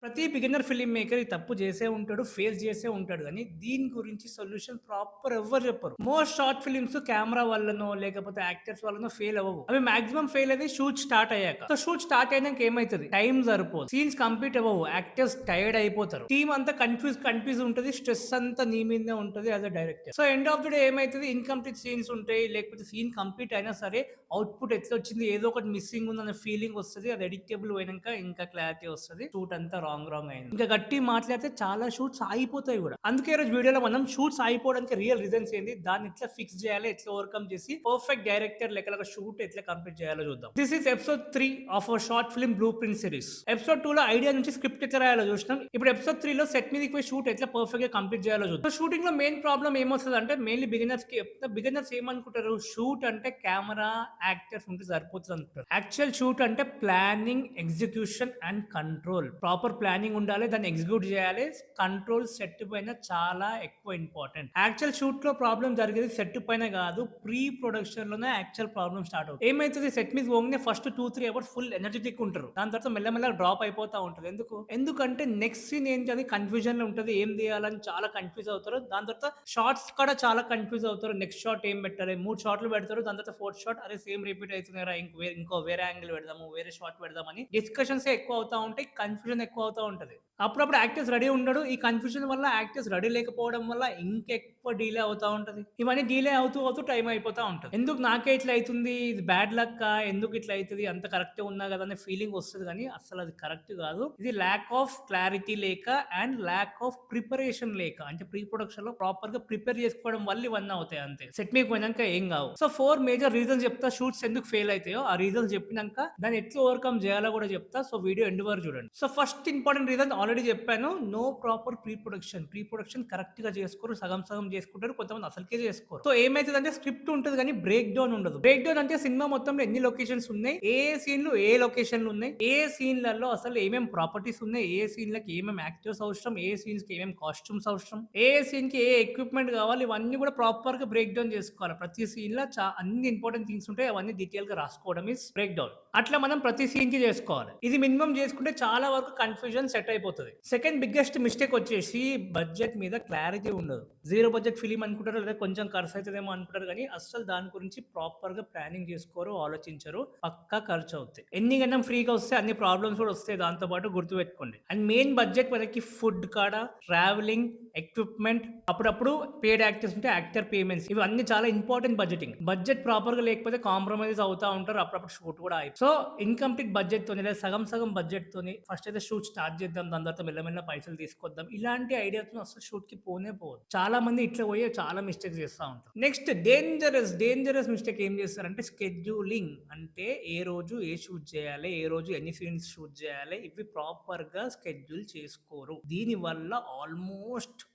ప్రతి beginner film maker ఈ తప్పు చేసే ఉంటాడు. ఫేస్ చేసే ఉంటాడు. గానీ దీని గురించి సొల్యూషన్ ప్రాపర్ ఎవ్వరు చెప్పరు. మోస్ట్ షార్ట్ ఫిల్మ్స్ కెమెరా వల్లనో, లేకపోతే యాక్టర్స్ వల్లనో ఫెయిల్ అవ్వవు. అవి మాక్సిమం ఫెయిల్ అయ్యేది షూట్ స్టార్ట్ అయ్యాక. సో షూట్ స్టార్ట్ అయినాక ఏమైతది? టైం సరిపోదు. సీన్స్ కంప్లీట్ అవ్వవు. యాక్టర్స్ టైర్డ్ అయిపోతారు. టీమ్ అంతా కన్ఫ్యూజ్ ఉంటది. స్ట్రెస్ అంతా నీ మీదనే ఉంటది as a director. So end of the day ఏమైతది? ఇన్‌కంప్లీట్ సీన్స్ ఉంటాయి. లేకపోతే సీన్ కంప్లీట్ అయినా సరే అవుట్‌పుట్ ఎట్లొచ్చింది? ఏదో ఒకటి మిస్సింగ్ ఉందన్న ఫీలింగ్ వస్తది. అది ఎడిక్టబుల్ పోయినంక ఇంకా క్లారిటీ వస్తది. షూట్ అంతా రాంగ్ అయింది. ఇంకా గట్టిగా మాట్లాడితే చాలా షూట్స్ ఆగిపోతాయి గూడా. అందుకే ఈరోజు వీడియోలో మనం షూట్స్ ఆగిపోవడానికి రియల్ రీజన్స్ ఏంది? దాన్ని ఎట్లా ఫిక్స్ చేయాలి? ఎట్లా ఓవర్‌కమ్ చేసి పర్ఫెక్ట్ డైరెక్టర్ లెక్కల షూట్ ఎట్లా కంప్లీట్ చేయాలో చూద్దాం. This is episode 3 of our short film blue print series. Episode 2 లో ఐడియా నుంచి స్క్రిప్ట్ ఎట్లా రాయాలో చూసినాం. ఇప్పుడు ఎపిసోడ్ 3 లో సెట్ మీదకి పోయి షూట్ ఎట్లా పర్ఫెక్ట్ గా కంప్లీట్ చేయాలో చూద్దాం. సో షూటింగ్ లో మెయిన్ ప్రాబ్లం ఏమొస్తదంటే మెయిన్లీ బిగినర్స్ ఏమనుకుంటారు? షూట్ అంటే కెమెరా, యాక్టర్స్ ఉంటే సరిపోతుంది అనుకుంటారు. యాక్చువల్ షూట్ అంటే planning, execution and control. Proper planning ఉండాలి. దాన్ని ఎగ్జిక్యూట్ చేయాలి. కంట్రోల్ సెట్ పైన చాలా ఎక్కువ ఇంపార్టెంట్. యాక్చువల్ షూట్ లో ప్రాబ్లం జరిగేది సెట్ పైన కాదు, ప్రీ ప్రొడక్షన్ లోనే యాక్చువల్ ప్రాబ్లం స్టార్ట్ అవుతుంది. ఏమైతుంది? సెట్ మీద పోగానే ఫస్ట్ 2-3 అవర్స్ ఫుల్ ఎనర్జెటిక్ ఉంటారు. దాని తర్వాత మెల్లమెల్ల డ్రాప్ అయిపోతా ఉంటది. ఎందుకంటే నెక్స్ట్ సీన్ ఏంటి అని కన్ఫ్యూజన్ లో ఉంటది. ఏం తీయాలని చాలా కన్ఫ్యూజ్ అవుతారు. దాని తర్వాత షార్ట్స్ కూడా చాలా కన్ఫ్యూజ్ అవుతారు. నెక్స్ట్ షాట్ ఏం పెట్టాలి? 3 షాట్లు పెడతారు. దాని తర్వాత ఫోర్త్ షాట్ అరే సేమ్ రిపీట్ అవుతుందిరా, ఇంకో వేరే యాంగిల్ పెడదాము, వేరే షాట్ పెడదామని డిస్కషన్స్ ఎక్కువ అవుతా ఉంటాయి. కన్ఫ్యూజన్ ఎక్కువ అవుతా ఉంటది. అప్పుడప్పుడు యాక్టర్స్ రెడీ ఉండడు. ఈ కన్ఫ్యూజన్ వల్ల యాక్టర్స్ రెడీ లేకపోవడం వల్ల ఇంకెక్కువ డిలే అవుతా ఉంటది. ఇవన్నీ డిలే అవుతూ టైం అయిపోతా ఉంటది. ఎందుకు నాకే ఇట్లా అయితుంది? ఇది బ్యాడ్ లక్కా? ఎందుకు ఇట్లా అయితది? అంత కరెక్టే ఉన్నా కదా అనే ఫీలింగ్ వస్తది గానీ అస్సలు అది కరెక్ట్ కాదు. ఇది ల్యాక్ ఆఫ్ క్లారిటీ లేక అండ్ ల్యాక్ ఆఫ్ ప్రిపరేషన్ లేక, అంటే ప్రీ ప్రొడక్షన్ లో ప్రాపర్ గా ప్రిపేర్ చేసుకోవడం వల్ల ఇవన్నీ అవుతాయి అంతే. సెట్ మీకు పోయినాక ఏం కావు. సో 4 మేజర్ రీజన్స్ చెప్తా షూట్స్ ఎందుకు ఫెయిల్ అయితాయో. ఆ రీజన్స్ చెప్పినాక దాన్ని ఎట్లా ఓవర్కమ్ చేయాలో కూడా చెప్తా. సో వీడియో ఎండ్ వరకు చూడండి. So first important reason already చెప్పాను. No proper pre production. Pre production correct గా చేసుకోరు. సగం సగం చేసుకుంటారు. కొంతమంది అసలుకే చేసుకోరు. సో ఏమైతుందంటే స్క్రిప్ట్ ఉంటది కానీ బ్రేక్ డౌన్ ఉండదు. బ్రేక్ డౌన్ అంటే సినిమా మొత్తంలో ఎన్ని లొకేషన్స్ ఉన్నాయి, ఏ సీన్లు ఏ లొకేషన్లు ఉన్నాయి, ఏ సీన్లలో అసలు ఏమేమి ప్రాపర్టీస్ ఉన్నాయి, ఏ సీన్లకి ఏమేమి యాక్టర్స్ అవసరం, ఏ సీన్స్ కి ఏమేమి కాస్ట్యూమ్స్ అవసరం, ఏ సీన్ కి ఏ ఎక్విప్మెంట్ కావాలి, ఇవన్నీ కూడా ప్రాపర్ గా బ్రేక్ డౌన్ చేసుకోవాలి. ప్రతి సీన్ లో అన్ని ఇంపార్టెంట్ థింగ్స్ ఉంటాయి. అవన్నీ డీటెయిల్ గా రాసుకోవడం ఇస్ బ్రేక్ డౌన్. అట్లా మనం ప్రతి సీన్ కి చేసుకోవాలి. ఇది మినిమం చేసుకుంటే చాలా వరకు కన్ఫ్యూజన్ సెట్ అయిపోతుంది. సెకండ్ బిగ్గెస్ట్ మిస్టేక్ వచ్చేసి బడ్జెట్ మీద క్లారిటీ ఉండదు. జీరో బడ్జెట్ ఫిలిం అనుకుంటారు, లేదా కొంచెం ఖర్చు అవుతుందేమో అనుకుంటారు కానీ అస్సలు దాని గురించి ప్రాపర్ గా ప్లానింగ్ చేసుకోరు, ఆలోచించరు. పక్కా ఖర్చు అవుతాయి. ఎన్ని గంటం ఫ్రీగా వస్తే అన్ని ప్రాబ్లమ్స్ కూడా వస్తాయి. దాంతో పాటు గుర్తుపెట్టుకోండి. అండ్ మెయిన్ బడ్జెట్ మనకి ఫుడ్ కాడ, ట్రావెలింగ్, ఎక్విప్మెంట్, అప్పుడప్పుడు పేడ్ యాక్టర్స్ ఉంటే యాక్టర్ పేమెంట్స్, ఇవి అన్ని చాలా ఇంపార్టెంట్. బడ్జెట్ ప్రాపర్ గా లేకపోతే కాంప్రమైజ్ అవుతా ఉంటారు. అప్పుడప్పుడు షూట్ కూడా అయిపోయి. సో ఇన్కంప్లీట్ బడ్జెట్ తోని లేదా సగం సగం బడ్జెట్ తోని ఫస్ట్ అయితే షూట్ స్టార్ట్ చేద్దాం, దాని తర్వాత మెల్లమెల్ల పైసలు తీసుకొద్దాం, ఇలాంటి ఐడియాతో అసలు షూట్ కి పోనే పోదు. చాలా మంది ఇట్లా పోయి చాలా మిస్టేక్స్ చేస్తూ ఉంటారు. నెక్స్ట్ డేంజరస్ మిస్టేక్ ఏం చేస్తారంటే స్కెడ్యూలింగ్. అంటే ఏ రోజు ఏ షూట్ చేయాలి, ఏ రోజు ఎన్ని సీన్స్ షూట్ చేయాలి, ఇవి ప్రాపర్ గా స్కెడ్యూల్ చేసుకోరు. దీని వల్ల ఆల్మోస్ట్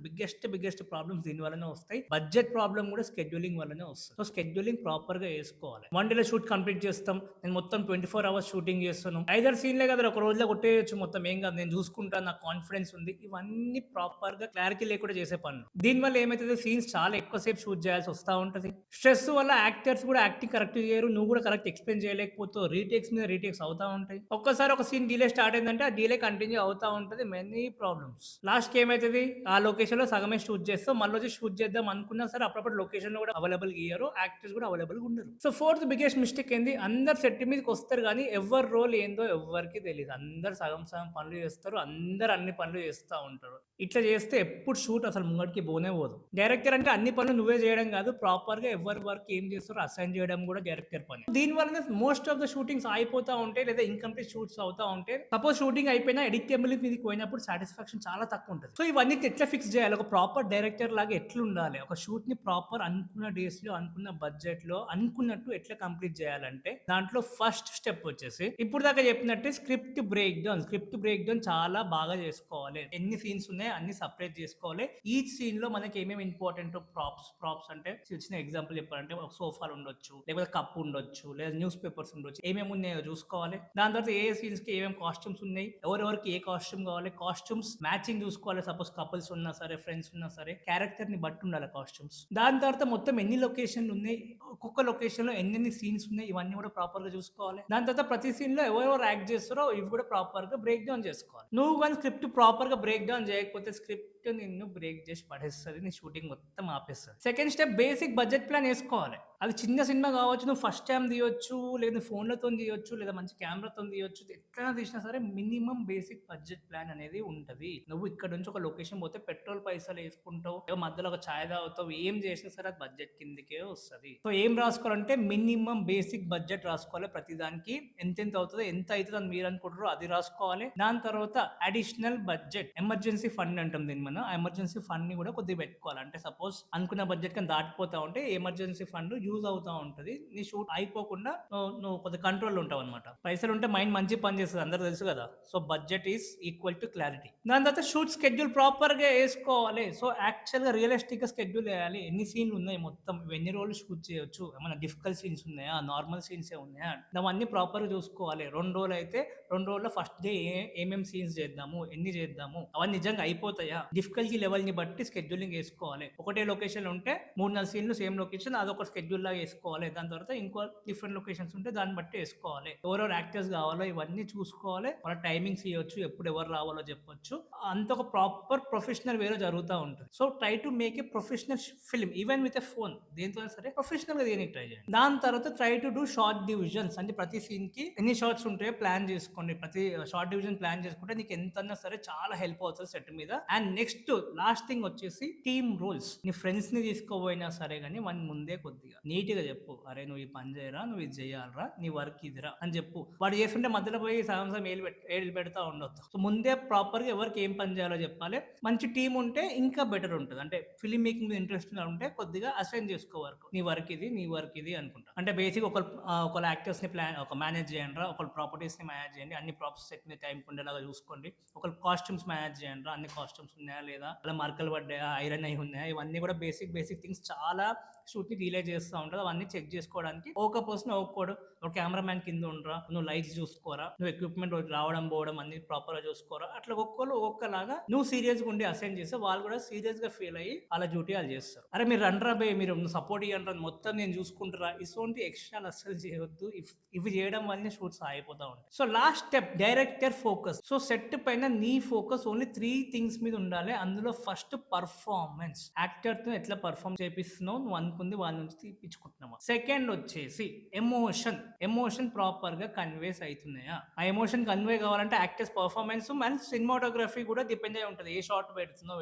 బిగ్గెస్ట్ ప్రాబ్లమ్స్ దీని వల్లనే వస్తాయి. బడ్జెట్ ప్రాబ్లం కూడా స్కెడ్యూలింగ్ వల్లనే వస్తుంది. సో స్కెడ్యూలింగ్ ప్రాపర్ గా వేసుకోవాలి. వన్ డేలో షూట్ కంప్లీట్ చేస్తాం, నేను మొత్తం 24 అవర్స్ షూటింగ్ చేస్తాను, 5 సీన్లే కదా ఒక రోజులో కొట్టేయచ్చు మొత్తం, ఏం కాదు నేను చూసుకుంటాను, నాకు కాన్ఫిడెన్స్ ఉంది, ఇవన్నీ ప్రాపర్ గా క్లారిటీ లేకుండా చేసే పనులు. దీని వల్ల ఏమైతుంది? సీన్స్ చాలా ఎక్కువసేపు షూట్ చేయాల్సి వస్తూ ఉంటది. స్ట్రెస్ వల్ల యాక్టర్స్ కూడా యాక్టింగ్ కరెక్ట్ చేయరు, నువ్వు కూడా కరెక్ట్ ఎక్స్ప్లెయిన్ చేయలేకపోతావు. రీటేక్స్ మీద రీటేక్స్ అవుతా ఉంటాయి. ఒక్కసారి ఒక సీన్ డిలే స్టార్ట్ అయిందంటే ఆ డిలే కంటిన్యూ అవుతా ఉంటది. Many problems. లాస్ట్ కి ఏమైతుంది? ఆ లొకేషన్ లో సగమే షూట్ చేస్తాం, మళ్ళీ వచ్చి షూట్ చేద్దాం అనుకున్నా సరే అప్పుడప్పుడు లొకేషన్ లో కూడా అవైలబుల్ ఇయ్యరు, యాక్టర్స్ కూడా అవైలబుల్ ఉండరు. సో ఫోర్త్ బిగ్గెస్ట్ మిస్టేక్ ఏంది? అందరు సెట్ మీదకి వస్తారు కానీ ఎవరి రోల్ ఏందో ఎవరికి తెలియదు. అందరు సగం సగం పనులు చేస్తారు, అందరు అన్ని పనులు చేస్తూ ఉంటారు. ఇట్లా చేస్తే ఎప్పుడు షూట్ అసలు ముంగటికి పోనే పోదు. డైరెక్టర్ అంటే అన్ని పనులు నువ్వే చేయడం కాదు, ప్రాపర్ గా ఎవరి వర్క్ ఏం చేస్తారో అసైన్ చేయడం కూడా డైరెక్టర్ పని. దీని వల్ల మోస్ట్ ఆఫ్ ద షూటింగ్స్ అయిపోతా ఉంటాయి, లేదా ఇన్కంప్లీట్ షూట్స్ అవుతా ఉంటాయి. సపోజ్ షూటింగ్ అయిపోయినా ఎడిటబుల్ మీదకి పోయినప్పుడు సాటిస్ఫాక్షన్ చాలా తక్కువ ఉంటుంది. సో ఇవన్నీ ఎట్లా ఫిక్స్ చేయాలి? ఒక ప్రాపర్ డైరెక్టర్ లాగా ఎట్లా ఉండాలి? ఒక షూట్ ని ప్రాపర్ అనుకున్న డేస్ లో, అనుకున్న బడ్జెట్ లో, అనుకున్నట్టు ఎట్లా కంప్లీట్ చేయాలంటే దాంట్లో ఫస్ట్ స్టెప్ వచ్చేసి ఇప్పుడు దాకా చెప్పినట్టే స్క్రిప్ట్ బ్రేక్ డౌన్ చాలా బాగా చేసుకోవాలి. ఎన్ని సీన్స్ ఉన్నాయి అన్ని సపరేట్ చేసుకోవాలి. ఈచ్ సీన్ లో మనకి ఏమేమి ఇంపార్టెంట్ ప్రాప్స్ అంటే చిన్న ఎగ్జాంపుల్ చెప్పాలంటే ఒక సోఫాలు ఉండొచ్చు, లేకపోతే కప్ ఉండొచ్చు, లేదా న్యూస్ పేపర్స్ ఉండొచ్చు, ఏమేమి ఉన్నాయో చూసుకోవాలి. దాని తర్వాత ఏ సీన్స్ కి ఏమేమి కాస్ట్యూమ్స్ ఉన్నాయి, ఎవరెవరికి ఏ కాస్ట్యూమ్ కావాలి, కాస్ట్యూమ్స్ మ్యాచింగ్ చూసుకోవాలి. సపోజ్ కపుల్స్ ఉన్నా సరే, ఫ్రెండ్స్ ఉన్నా సరే, క్యారెక్టర్ ని బట్టి ఉండాలి కాస్ట్యూమ్స్. దాని తర్వాత మొత్తం ఎన్ని లొకేషన్లు ఉన్నాయి, ఒక్కొక్క లొకేషన్ లో ఎన్ని సీన్స్ ఉన్నాయి, ఇవన్నీ కూడా ప్రాపర్ గా చూసుకోవాలి. దాని తర్వాత ప్రతి సీన్ లో ఎవరెవరు యాక్ట్ చేస్తారో ఇవి కూడా ప్రాపర్ గా బ్రేక్ డౌన్ చేసుకోవాలి. నువ్వు గాని స్క్రిప్ట్ ప్రాపర్‌గా బ్రేక్ డౌన్ చేయకపోతే స్క్రిప్ట్ నిన్ను బ్రేక్ చేసి పడేస్తది. నీ షూటింగ్ మొత్తం ఆపేస్తది. Second step basic budget plan ఏసుకోవాలి. అది చిన్న సినిమా కావచ్చు, నువ్వు ఫస్ట్ టైమ్ తీయొచ్చు, లేదా ఫోన్‌లతోని తీయొచ్చు, లేదా మంచి కెమెరాతోని తీయొచ్చు. ఎట్లైనా తీసినా సరే మినిమమ్ బేసిక్ బడ్జెట్ ప్లాన్ అనేది ఉంటది. నువ్వు ఇక్కడ నుంచి ఒక లొకేషన్ పోతే పెట్రోల్ పైసలేసుకుంటావు, ఏవో మధ్యలో ఒక చాయ్ తాగుతావు, ఏం చేసినా సరే అది బడ్జెట్ కిందకే వస్తది. సో ఏం రాసుకోవాలంటే మినిమమ్ బేసిక్ బడ్జెట్ రాసుకోవాలి. ప్రతిదానికి ఎంతెంత అవుతదో, ఎంత అయితదని మీరు అనుకుంటారో అది రాసుకోవాలి. దాని తర్వాత అడిషనల్ బడ్జెట్, ఎమర్జెన్సీ ఫండ్ అంటాం దీన్ని మనం. ఆ ఎమర్జెన్సీ ఫండ్ ని కూడా కొద్దిగా పెట్టుకోవాలి. అంటే సపోజ్ అనుకున్న బడ్జెట్ కన్నా దాటిపోతా ఉంటే ఎమర్జెన్సీ ఫండ్ యూజ్ అవుతా ఉంటది. నీ షూట్ అయిపోకుండా నువ్వు కొద్దిగా కంట్రోల్ ఉంటావు అనమాట. పైసలు ఉంటే మైండ్ మంచి పని చేస్తుంది, అందరూ తెలుసు కదా. So budget is equal to clarity. దాని తర్వాత షూట్ స్కెడ్యూల్ ప్రాపర్ గా వేసుకోవాలి. సో యాక్చువల్ గా రియలిస్టిక్ గా స్కెడ్యూల్ వేయాలి. ఎన్ని సీన్లు ఉన్నాయి, మొత్తం ఎన్ని రోజులు షూట్ చేయొచ్చు, ఏమైనా డిఫికల్ట్ సీన్స్ ఉన్నాయా, నార్మల్ సీన్స్ ఉన్నాయా, అవన్నీ ప్రాపర్ గా చూసుకోవాలి. 2 రోజులు అయితే 2 రోజుల్లో ఫస్ట్ డే ఏమేమి సీన్స్ చేద్దాము, ఎన్ని చేద్దాము, అవన్నీ నిజంగా అయిపోతాయా, డిఫికల్టీ లెవెల్ ని బట్టి స్కెడ్యూలింగ్ వేసుకోవాలి. ఒకటే లొకేషన్ ఉంటే 3-4 సీన్లు సేమ్ లొకేషన్, అదొక స్కెడ్యూల్ లాగా వేసుకోవాలి. దాని తర్వాత ఇంకో డిఫరెంట్ లొకేషన్స్ ఉంటే దాన్ని బట్టి వేసుకోవాలి. ఎవరెవరు యాక్టర్స్ కావాలో ఇవన్నీ చూసుకోవాలి. వాళ్ళ టైమింగ్స్ ఇవ్వచ్చు, ఎప్పుడు ఎవరు రావాలో చెప్పొచ్చు. అంత ఒక ప్రాపర్ ప్రొఫెషనల్ వేలో జరుగుతూ ఉంటుంది. So try to make a professional film even with a phone. దేంతో సరే ప్రొఫెషనల్ గా దేనికి ట్రై చేయండి. దాని తర్వాత try to do short divisions. అంటే ప్రతి సీన్ కి ఎన్ని షార్ట్స్ ఉంటాయో ప్లాన్ చేసుకోండి. ప్రతి షార్ట్ డివిజన్ ప్లాన్ చేసుకుంటే నీకు ఎంతన్నా సరే చాలా హెల్ప్ అవుతుంది సెట్ మీద. అండ్ నెక్స్ట్ లాస్ట్ థింగ్ వచ్చేసి టీమ్ రూల్స్. నీ ఫ్రెండ్స్ ని తీసుకోపోయినా సరే కానీ వన్ ముందే కొద్దిగా నీట్ గా చెప్పు, అరే నువ్వు ఈ పని చేయరా, నువ్వు ఇది చేయాలరా, నీ వర్క్ ఇదిరా అని చెప్పు. వాడు చేస్తుంటే మధ్యలో పోయి సగం ఏళ్ళు పెడతా ఉండొద్దు. సో ముందే ప్రాపర్ గా ఎవరికి ఏం పని చేయాలో చెప్పాలి. మంచి టీం ఉంటే ఇంకా బెటర్ ఉంటుంది. అంటే ఫిల్మ్ మేకింగ్ మీద ఇంట్రెస్ట్ ఉంటే కొద్దిగా అసైన్ చేసుకో వర్క్. నీ వర్క్ ఇది, నీ వర్క్ ఇది అనుకుంటా. అంటే బేసిక్ ఒక యాక్టర్స్ ని ప్లాన్ ఒక మేనేజ్ చేయండి రా, ఒక ప్రాపర్టీస్ ని మేనేజ్ చేయండి, అన్ని ప్రాప్స్ సెట్ మీద టైం ఉండేలాగా చూసుకోండి. ఒక కాస్ట్యూమ్స్ మేనేజ్ చేయండి రా, అన్ని కాస్ట్యూమ్స్ ఉన్నాయా లేదా, అలా మార్కలు పడ్డాయా, ఐరన్ అయి ఉన్నాయా, ఇవన్నీ కూడా బేసిక్ థింగ్స్ చాలా షూట్ ని డిలే చేస్తూ ఉంటుంది. అవన్నీ చెక్ చేసుకోవడానికి ఒక పర్సన్ ఒక్కోడు, ఒక కెమెరా మ్యాన్ కింద ఉండరా, నువ్వు లైట్స్ చూసుకోరా, నువ్వు ఎక్విప్మెంట్ రావడం పోవడం అన్ని ప్రాపర్ గా చూసుకోరా. అట్లా ఒక్కొక్కలాగా నువ్వు సీరియస్ గా ఉండి అసైన్ చేస్తే వాళ్ళు కూడా సీరియస్ గా ఫీల్ అయ్యి వాళ్ళ డ్యూటీ వాళ్ళు చేస్తారు. అరే మీరు రండ్రా బే, మీరు సపోర్ట్ ఇవ్వండి, మొత్తం నేను చూసుకుంటారా, ఇటువంటి ఎక్స్ట్రా అస్సలు చేయవద్దు. ఇవి చేయడం వల్లనే షూట్స్ అయిపోతా ఉంటాయి. So last step director focus. So set పైన నీ ఫోకస్ ఓన్లీ 3 థింగ్స్ మీద ఉండాలి. అందులో ఫస్ట్ పర్ఫార్మెన్స్, యాక్టర్ తో ఎట్లా పర్ఫార్మ్ చేపిస్తున్నావు, నువ్వు అనుకుంది వాళ్ళ నుంచి తీపించుకుంటున్నావా. సెకండ్ వచ్చేసి ఎమోషన్ ప్రాపర్ గా కన్వేస్ అవుతున్నాయా. ఆ ఎమోషన్ కన్వే కావాలంటే యాక్టర్స్ పర్ఫార్మెన్స్ అండ్ సినిమాటోగ్రఫీ కూడా డిపెండ్ అయి ఉంటుంది. ఏ షాట్ పెడుతున్నావు,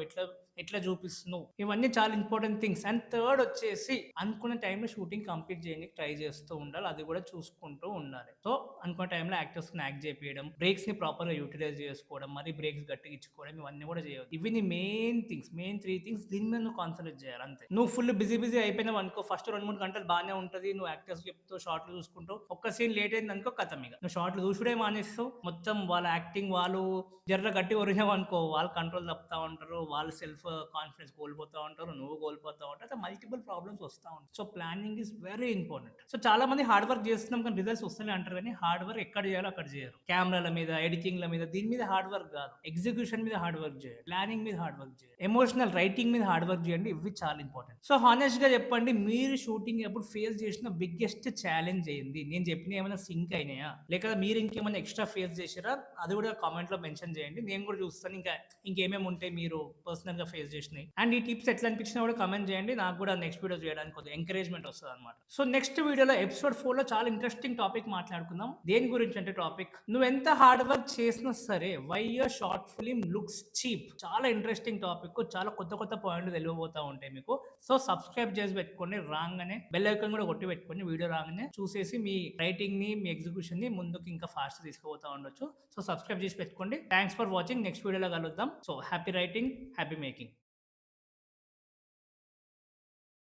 ఎట్లా చూపిస్తున్నావు, ఇవన్నీ చాలా ఇంపార్టెంట్ థింగ్స్. అండ్ థర్డ్ వచ్చేసి అనుకున్న టైంలో షూటింగ్ కంప్లీట్ చేయడానికి ట్రై చేస్తూ ఉండాలి. అది కూడా చూసుకుంటూ ఉండాలి. సో అనుకున్న టైంలో యాక్టర్స్ ని యాక్ట్ చేపించడం, బ్రేక్స్ ని ప్రాపర్ గా యూటిలైజ్ చేసుకోవడం, మరి బ్రేక్స్ గట్టిగా ఇచ్చుకోవడం, ఇవన్నీ కూడా చేయదు. ఇవి నీ మెయిన్ 3 థింగ్స్. దీని మీద నువ్వు కాన్సన్ట్రేట్ చేయాలి అంతే. నువ్వు ఫుల్ బిజీ అయిపోయినావు అనుకో, ఫస్ట్ 2-3 గంటలు బాగానే ఉంటుంది, నువ్వు యాక్టర్స్ చెప్తూ షార్ట్లు చూసుకుంటావు. ఒక్క సీన్ లేట్ అయింది అనుకో కథం, ఇక నువ్వు షార్ట్లు చూసుడే మానేస్తావు. మొత్తం వాళ్ళ యాక్టింగ్ వాళ్ళు జర్ర గట్టి ఒరిగినావు అనుకో, వాళ్ళు కంట్రోల్ తప్పుతా ఉంటారు, వాళ్ళు సెల్ఫ్ కాన్ఫిడెన్స్ కోల్పోతా ఉంటారు, నువ్వు కోల్పోతా ఉంటావు. మల్టిపుల్ ప్రాబ్లమ్స్ వస్తూ ఉంటాయి. So planning is very important. So చాలా మంది హార్డ్ వర్క్ చేస్తున్నాం కానీ రిజల్ట్స్ వస్తూనే అంటారు, కానీ హార్డ్ వర్క్ ఎక్కడ చేయాలో అక్కడ చేయరు. కెమెరాల మీద, ఎడిటింగ్ల మీద, దీని మీద హార్డ్ వర్క్ కాదు, ఎగ్జిక్యూషన్ మీద హార్డ్ వర్క్ చేయాలి, ప్లానింగ్ మీద హార్డ్ వర్క్ చేయాలి, ఎమోషనల్ రైటింగ్ మీద హార్డ్ వర్క్ చేయండి. ఇవి చాలా ఇంపార్టెంట్. సో హానెస్ట్ గా చెప్పండి, మీరు షూటింగ్ ఎప్పుడు ఫేస్ చేసిన బిగ్గెస్ట్ ఛాలెంజ్ అయింది? నేను చెప్పిన ఏమైనా సింక్ అయినాయా, లేక మీరు ఇంకేమైనా ఎక్స్ట్రా ఫేస్ చేసారా? అది కూడా కామెంట్ లో మెన్షన్ చేయండి, నేను కూడా చూస్తాను. ఇంకేమేమి ఉంటాయి మీరు పర్సనల్ గా ఫేస్ చేసినాయి. అండ్ ఈ టిప్స్ ఎట్లా అనిపించినా కూడా కామెంట్ చేయండి, నాకు కూడా నెక్స్ట్ వీడియో చేయడానికి కొద్దిగా ఎంకరేజ్మెంట్ వస్తుంది అనమాట. సో నెక్స్ట్ వీడియోలో ఎపిసోడ్ 4 లో చాలా ఇంట్రెస్టింగ్ టాపిక్ మాట్లాడుకుందాం. దేని గురించి అంటే టాపిక్, నువ్వు ఎంత హార్డ్ వర్క్ చేసినా సరే why your short film looks cheap. చాలా ఇంట్రెస్టింగ్ టాపిక్, చాలా కొత్త పాయింట్లు తెలియబోతా ఉంటాయి మీకు. సో సబ్స్క్రైబ్ చేసి పెట్టుకోండి, రాగానే బెల్ ఐకాన్ కూడా కొట్టి పెట్టుకోండి. వీడియో రాగానే చూసేసి మీ రైటింగ్ ని, మీ ఎగ్జిక్యూషన్ ని ముందుకు ఇంకా ఫాస్ట్ తీసుకుపోతా ఉండొచ్చు. సో సబ్స్క్రైబ్ చేసి పెట్టుకోండి. Thanks for watching. నెక్స్ట్ వీడియోలో కలుద్దాం. So happy writing, happy making.